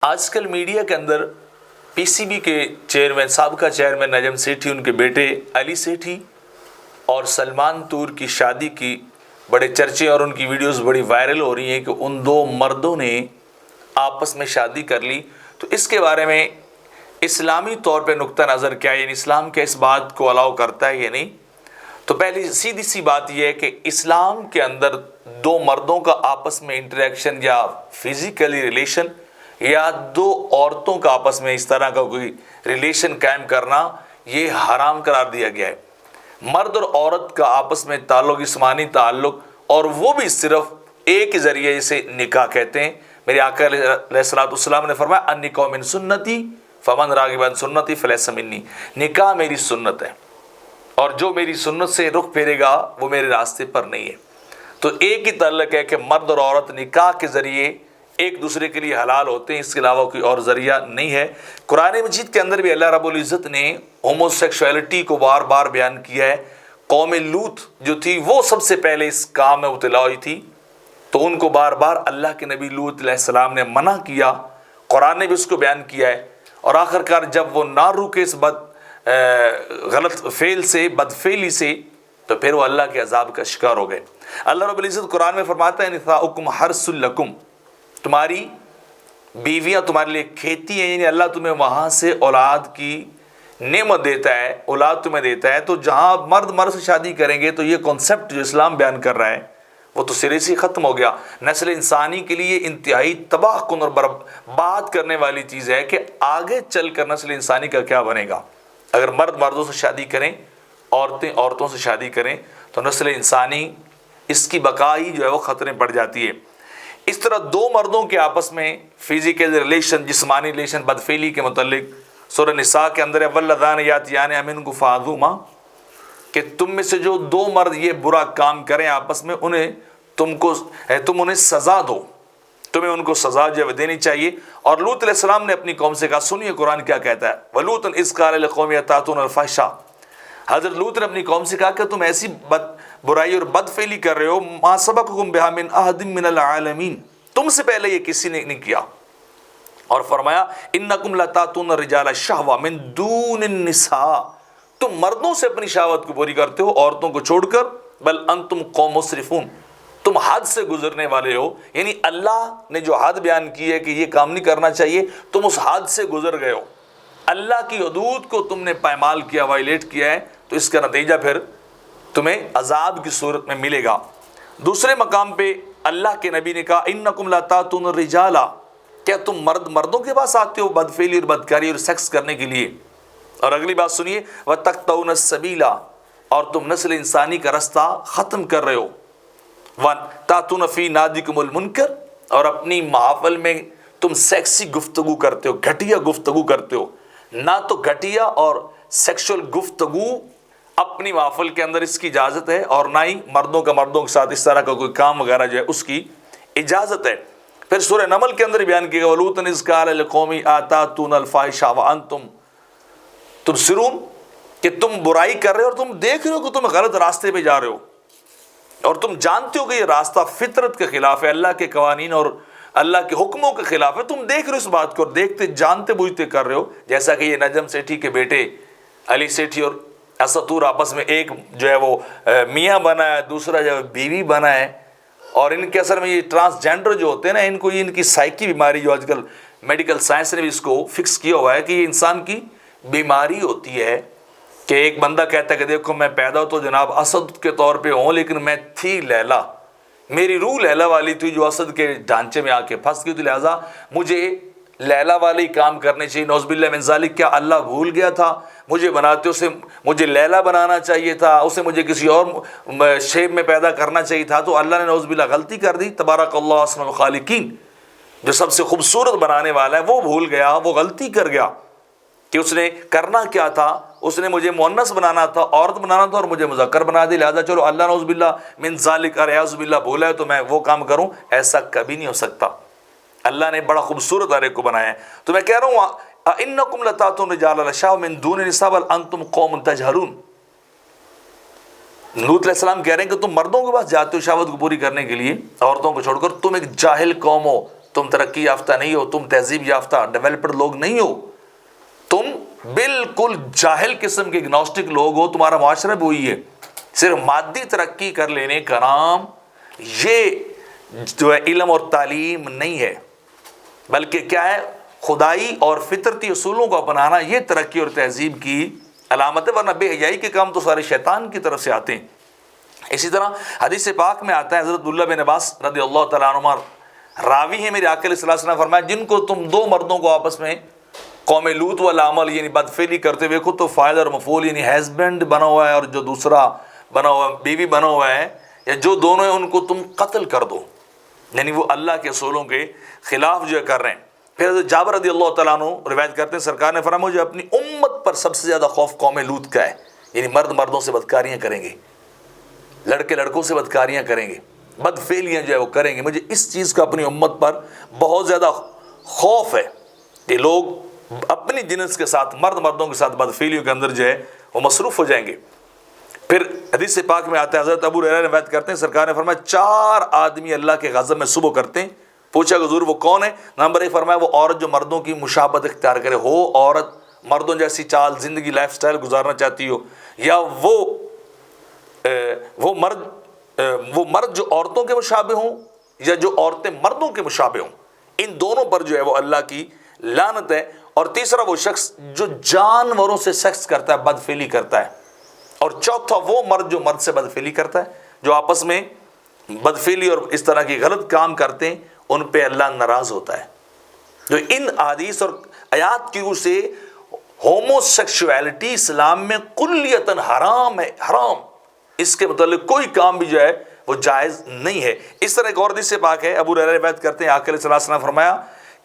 آج کل میڈیا کے اندر پی سی بی کے چیئرمین، سابقہ چیئرمین نجم سیٹھی، ان کے بیٹے علی سیٹھی اور سلمان طور کی شادی کی بڑے چرچے اور ان کی ویڈیوز بڑی وائرل ہو رہی ہیں کہ ان دو مردوں نے آپس میں شادی کر لی۔ تو اس کے بارے میں اسلامی طور پہ نقطہ نظر کیا ہے، یعنی اسلام کیا اس بات کو الاؤ کرتا ہے یا نہیں؟ تو پہلی سیدھی سی بات یہ ہے کہ اسلام کے اندر دو مردوں کا آپس میں انٹریکشن یا فزیکلی ریلیشن یا دو عورتوں کا آپس میں اس طرح کا کوئی ریلیشن قائم کرنا یہ حرام قرار دیا گیا ہے۔ مرد اور عورت کا آپس میں تعلق، جسمانی تعلق، اور وہ بھی صرف ایک ذریعے سے نکاح کہتے ہیں۔ میرے آقا علیہ الصلوۃ والسلام نے فرمایا النکاح من سنتی فمن راغب عن سنتی فلیس منی، نکاح میری سنت ہے اور جو میری سنت سے رخ پھیرے گا وہ میرے راستے پر نہیں ہے۔ تو ایک ہی تعلق ہے کہ مرد اور عورت نکاح کے ذریعے ایک دوسرے کے لیے حلال ہوتے ہیں، اس کے علاوہ کوئی اور ذریعہ نہیں ہے۔ قرآن مجید کے اندر بھی اللہ رب العزت نے ہومو سیکشولیٹی کو بار بار بیان کیا ہے۔ قوم لوط جو تھی وہ سب سے پہلے اس کام میں مبتلا ہوئی تھی، تو ان کو بار بار اللہ کے نبی لوط علیہ السلام نے منع کیا، قرآن نے بھی اس کو بیان کیا ہے، اور آخر کار جب وہ نہ رکے اس غلط فعل سے، بدفعلی سے، تو پھر وہ اللہ کے عذاب کا شکار ہو گئے۔ اللہ رب العزت قرآن میں فرماتا ہے نساؤکم حرث لکم، تمہاری بیویاں تمہارے لیے کھیتی ہیں، یعنی اللہ تمہیں وہاں سے اولاد کی نعمت دیتا ہے، اولاد تمہیں دیتا ہے۔ تو جہاں مرد مرد سے شادی کریں گے تو یہ کانسیپٹ جو اسلام بیان کر رہا ہے وہ تو سرے سے ختم ہو گیا۔ نسل انسانی کے لیے انتہائی تباہ کن اور برباد کرنے والی چیز ہے کہ آگے چل کر نسل انسانی کا کیا بنے گا۔ اگر مرد مردوں سے شادی کریں، عورتیں عورتوں سے شادی کریں، تو نسل انسانی اس کی بقا ہی جو ہے وہ خطرے پڑ جاتی ہے۔ اس طرح دو مردوں کے آپس میں فزیکل ریلیشن، جسمانی ریلیشن، بدفعلی کے متعلق سورہ نساء کے اندر ہے واللذان یاتیان منکم فعظوما، کہ تم میں سے جو دو مرد یہ برا کام کریں آپس میں، تم انہیں سزا دو، تمہیں ان کو سزا جو دینی چاہیے۔ اور لوط علیہ السلام نے اپنی قوم سے کہا، سنیے قرآن کیا کہتا ہے، وَلُوطًا إِذْ قَالَ لِقَوْمِهِ أَتَأْتُونَ الْفَحْشَاءَ، حضرت لوط نے اپنی قوم سے کہا کہ تم ایسی برائی اور بدفعلی کر رہے ہو، مَا سَبَقَكُم بِهَا مِنْ أَحَدٍ مِّنَ الْعَالَمِينَ، تم سے پہلے یہ کسی نے نہیں کیا۔ اور فرمایا إِنَّكُمْ لَتَأْتُونَ الرِّجَالَ الشَّهْوَةَ مِن دُونِ النِّسَاءِ، تم مردوں سے اپنی شہوت کو پوری کرتے ہو عورتوں کو چھوڑ کر، بل انتم قوم مسرفون، تم حد سے گزرنے والے ہو، یعنی اللہ نے جو حد بیان کی ہے کہ یہ کام نہیں کرنا چاہیے، تم اس حد سے گزر گئے ہو، اللہ کی حدود کو تم نے پائمال کیا، وائلیٹ کیا ہے، تو اس کا نتیجہ پھر تمہیں عذاب کی صورت میں ملے گا۔ دوسرے مقام پہ اللہ کے نبی نے کہا انکم لا تاتون الرجال، کیا تم مردوں کے پاس آتے ہو بدفعلی اور بدکاری اور سیکس کرنے کے لیے؟ اور اگلی بات سنیے وتقطعون السبیل، اور تم نسل انسانی کا رستہ ختم کر رہے ہو، وتاتون فی نادیکم المنکر، اور اپنی محافل میں تم سیکسی گفتگو کرتے ہو، گھٹیا گفتگو کرتے ہو۔ نہ تو گھٹیا اور سیکشل گفتگو اپنی محفل کے اندر اس کی اجازت ہے، اور نہ ہی مردوں کا مردوں کے ساتھ اس طرح کا کوئی کام وغیرہ جو ہے اس کی اجازت ہے۔ پھر سورہ نمل کے اندر بیان کیا گیا وَلُوطًا إِذْ قَالَ لِقَوْمِهِ آتَأْتُونَ الْفَاحِشَةَ وَأَنْتُمْ تُبْصِرُونَ، کہ تم برائی کر رہے ہو اور تم دیکھ رہے ہو کہ تم غلط راستے پہ جا رہے ہو، اور تم جانتے ہو کہ یہ راستہ فطرت کے خلاف ہے، اللہ کے قوانین اور اللہ کے حکموں کے خلاف ہے، تم دیکھ رہے ہو اس بات کو اور دیکھتے جانتے بوجھتے کر رہے ہو۔ جیسا کہ یہ نجم سیٹھی کے بیٹے علی سیٹھی اور اسد طور آپس میں ایک جو ہے وہ میاں بنا ہے، دوسرا جو ہے بیوی بنا ہے، اور ان کے اثر میں یہ ٹرانسجینڈر جو ہوتے ہیں نا، ان کو ان کی سائیکی بیماری جو آج کل میڈیکل سائنس نے بھی اس کو فکس کیا ہوا ہے کہ یہ انسان کی بیماری ہوتی ہے، کہ ایک بندہ کہتا ہے کہ دیکھو میں پیدا تو جناب اسد کے طور پہ ہوں، لیکن میں تھی لیلا، میری روح لیلا والی تھی جو اسد کے ڈھانچے میں آ کے پھنس گئی، تو لہٰذا مجھے لیلا والے کام کرنے چاہیے، نعوذ باللہ من ذالک، کیا اللہ بھول گیا تھا مجھے بناتے، اسے مجھے لیلا بنانا چاہیے تھا، اسے مجھے کسی اور شیپ میں پیدا کرنا چاہیے تھا، تو اللہ نے نعوذ باللہ غلطی کر دی۔ تبارک اللہ احسن الخالقین، جو سب سے خوبصورت بنانے والا ہے، وہ بھول گیا، وہ غلطی کر گیا کہ اس نے کرنا کیا تھا، اس نے مجھے مؤنث بنانا تھا، عورت بنانا تھا، اور مجھے مذکر بنا دی، لہذا چلو اللہ نعوذ باللہ من ذالک اعوذ باللہ بولا ہے تو میں وہ کام کروں، ایسا کبھی نہیں ہو سکتا۔ اللہ نے بڑا خوبصورت ہر ایک کو بنایا ہے۔ تو میں کہہ رہا ہوں اِنَّكُمْ لَتَأْتُونَ الرِّجَالَ الشَّهْوَةَ مِن دُونِ النِّسَاءِ بَلْ أَنْتُمْ قَوْمٌ تَجْهَلُونَ، لوط علیہ السلام کہہ رہے ہیں کہ تم مردوں کے پاس جاتے ہو شہوت کو پوری کرنے کے لیے عورتوں کو چھوڑ کر، تم ایک جاہل قوم ہو، تم ترقی یافتہ نہیں ہو، تم تہذیب یافتہ ڈیولپڈ لوگ نہیں ہو، تم بالکل جاہل قسم کے اگنوسٹک لوگ ہو، تمہارا معاشرہ بھی وہی ہے۔ صرف مادی ترقی کر لینے کا نام یہ جو ہے علم اور تعلیم نہیں ہے، بلکہ کیا ہے، خدائی اور فطرتی اصولوں کو اپنانا، یہ ترقی اور تہذیب کی علامت ہے، ورنہ بے حیائی کے کام تو سارے شیطان کی طرف سے آتے ہیں۔ اسی طرح حدیث پاک میں آتا ہے، حضرت عبداللہ بن عباس رضی اللہ تعالیٰ عنہ راوی ہیں، میرے آقا علیہ السلام نے فرمایا جن کو تم دو مردوں کو آپس میں قوم لوط والا عمل یعنی بدفعلی کرتے ہوئے دیکھو تو فاعل اور مفعول یعنی ہسبینڈ بنا ہوا ہے اور جو دوسرا بنا ہوا ہے بیوی بنا ہوا ہے، یا جو دونوں ہیں ان کو تم قتل کر دو، یعنی وہ اللہ کے اصولوں کے خلاف جو ہے کر رہے ہیں۔ پھر حضرت جابر رضی اللہ تعالیٰ عنہ روایت کرتے ہیں، سرکار نے فرمایا مجھے اپنی امت پر سب سے زیادہ خوف قوم لوط کا ہے، یعنی مرد مردوں سے بدکاریاں کریں گے، لڑکے لڑکوں سے بدکاریاں کریں گے، بدفعلیاں جو ہے وہ کریں گے۔ مجھے اس چیز کا اپنی امت پر بہت زیادہ خوف ہے کہ لوگ اپنی جنس کے ساتھ، مرد مردوں کے ساتھ بدفعلیوں کے اندر جو ہے وہ مصروف ہو جائیں گے۔ پھر حدیث پاک میں آتا ہے، حضرت ابو ہریرہ روایت کرتے ہیں، سرکار نے فرمایا 4 آدمی اللہ کے غضب میں صبح کرتے ہیں۔ پوچھا کہ حضور وہ کون ہے؟ نمبر 1 فرمایا وہ عورت جو مردوں کی مشابہت اختیار کرے، ہو عورت مردوں جیسی چال زندگی لائف سٹائل گزارنا چاہتی ہو، یا وہ مرد جو عورتوں کے مشابہ ہوں، یا جو عورتیں مردوں کے مشابہ ہوں، ان دونوں پر جو ہے وہ اللہ کی لعنت ہے۔ اور تیسرا وہ شخص جو جانوروں سے سیکس کرتا ہے، بدفعلی کرتا ہے۔ اور چوتھا وہ مرد جو مرد سے بدفعلی کرتا ہے، جو آپس میں بدفعلی اور اس طرح کی غلط کام کرتے ہیں، ان پہ اللہ ناراض ہوتا ہے۔ جو ان حدیث اور آیات کی روح سے ہومو سیکشولیٹی اسلام میں کلیتاً حرام ہے، حرام، اس کے متعلق کوئی کام بھی جو ہے وہ جائز نہیں ہے۔ اس طرح ایک اور حدیث پاک ہے، ابو ہریرہ روایت کرتے ہیں، آقا علیہ السلام نے فرمایا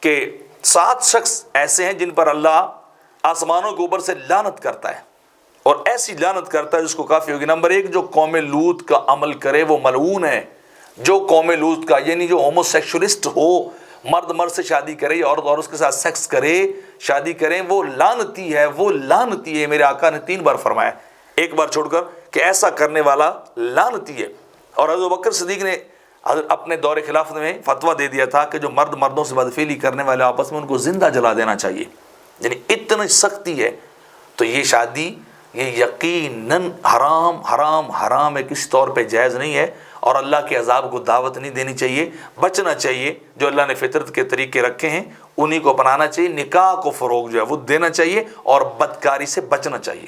کہ 7 شخص ایسے ہیں جن پر اللہ آسمانوں کے اوپر سے لعنت کرتا ہے، اور ایسی لعنت کرتا ہے جس کو کافی ہوگی۔ نمبر 1 جو قوم لوط کا عمل کرے وہ ملعون ہے۔ جو قوم لوط کا یعنی جو ہومو سیکشولسٹ ہو، مرد مرد سے شادی کرے، عورت عورت کے ساتھ سیکس کرے، شادی کریں، وہ لعنتی ہے، وہ لعنتی ہے۔ میرے آقا نے 3 بار فرمایا، ایک بار چھوڑ کر، کہ ایسا کرنے والا لعنتی ہے۔ اور حضرت بکر صدیق نے اپنے دور خلافت میں فتویٰ دے دیا تھا کہ جو مرد مردوں سے بدفعلی کرنے والے آپس میں ان کو زندہ جلا دینا چاہیے، یعنی اتنی سختی ہے۔ تو یہ شادی یہ یقیناً حرام حرام حرام ہے، کسی طور پہ جائز نہیں ہے، اور اللہ کے عذاب کو دعوت نہیں دینی چاہیے، بچنا چاہیے۔ جو اللہ نے فطرت کے طریقے رکھے ہیں انہی کو اپنانا چاہیے، نکاح کو فروغ جو ہے وہ دینا چاہیے، اور بدکاری سے بچنا چاہیے۔